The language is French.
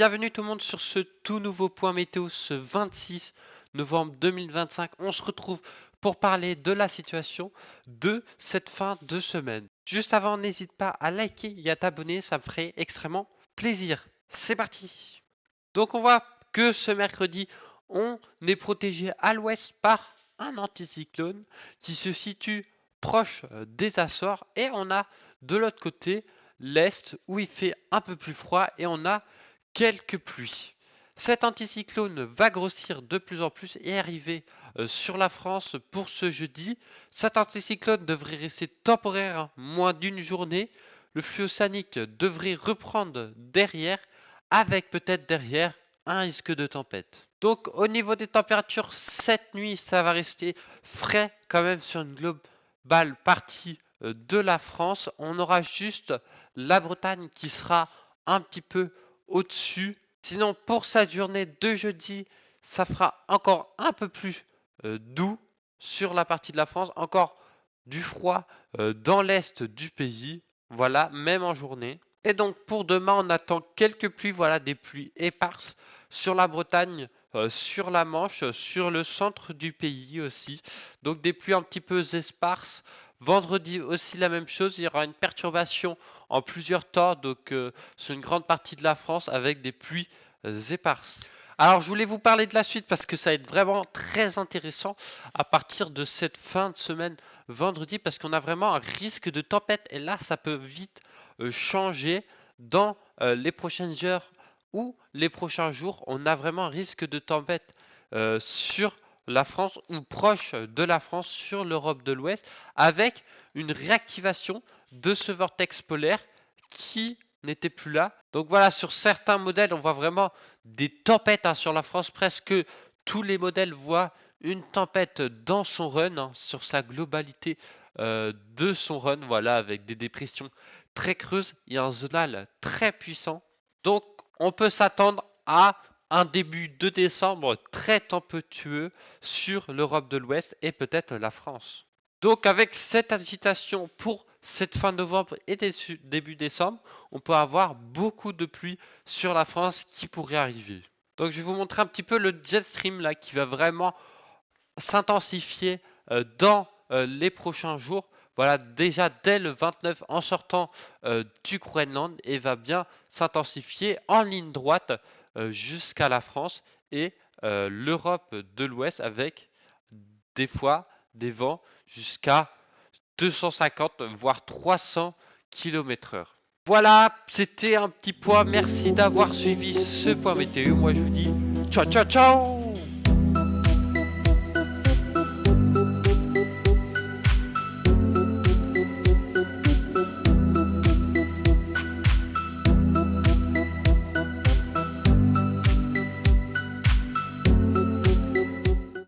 bienvenue tout le monde sur ce tout nouveau point météo ce 26 novembre 2025. On se retrouve pour parler de la situation de cette fin de semaine. Juste avant, n'hésite pas à liker et à t'abonner, ça me ferait extrêmement plaisir. C'est parti. Donc on voit que ce mercredi, on est protégé à l'ouest par un anticyclone qui se situe proche des Açores et on a de l'autre côté l'est où il fait un peu plus froid et on a quelques pluies. Cet anticyclone va grossir de plus en plus et arriver sur la France pour ce jeudi. Cet anticyclone devrait rester temporaire moins d'une journée. Le flux océanique devrait reprendre derrière, avec peut-être derrière un risque de tempête. Donc au niveau des températures, cette nuit, ça va rester frais quand même sur une globale partie de la France. On aura juste la Bretagne qui sera un petit peu au-dessus. Sinon, pour cette journée de jeudi, ça fera encore un peu plus doux sur la partie de la France. Encore du froid dans l'est du pays. Voilà, même en journée. Et donc pour demain, on attend quelques pluies, voilà, des pluies éparses sur la Bretagne, sur la Manche, sur le centre du pays aussi. Donc des pluies un petit peu éparses. Vendredi aussi la même chose, il y aura une perturbation en plusieurs temps, donc sur une grande partie de la France avec des pluies éparses. Alors je voulais vous parler de la suite parce que ça va être vraiment très intéressant à partir de cette fin de semaine vendredi parce qu'on a vraiment un risque de tempête et là ça peut vite changer dans les prochaines heures ou les prochains jours. On a vraiment un risque de tempête sur la France ou proche de la France sur l'Europe de l'Ouest avec une réactivation de ce vortex polaire qui n'était plus là. Donc voilà, sur certains modèles, on voit vraiment des tempêtes sur la France. Presque tous les modèles voient une tempête dans son run, sur sa globalité de son run, voilà, avec des dépressions très creuses et un zonal très puissant. Donc on peut s'attendre à un début de décembre très tempétueux sur l'Europe de l'Ouest et peut-être la France. Donc avec cette agitation pour cette fin novembre et début décembre, on peut avoir beaucoup de pluie sur la France qui pourrait arriver. Donc je vais vous montrer un petit peu le jet stream là qui va vraiment s'intensifier dans les prochains jours. Voilà, déjà dès le 29 en sortant du Groenland et va bien s'intensifier en ligne droite jusqu'à la France et l'Europe de l'Ouest avec des fois des vents jusqu'à 250 voire 300 km/h. Voilà, c'était un petit point. Merci d'avoir suivi ce point météo. Moi je vous dis ciao ciao ciao.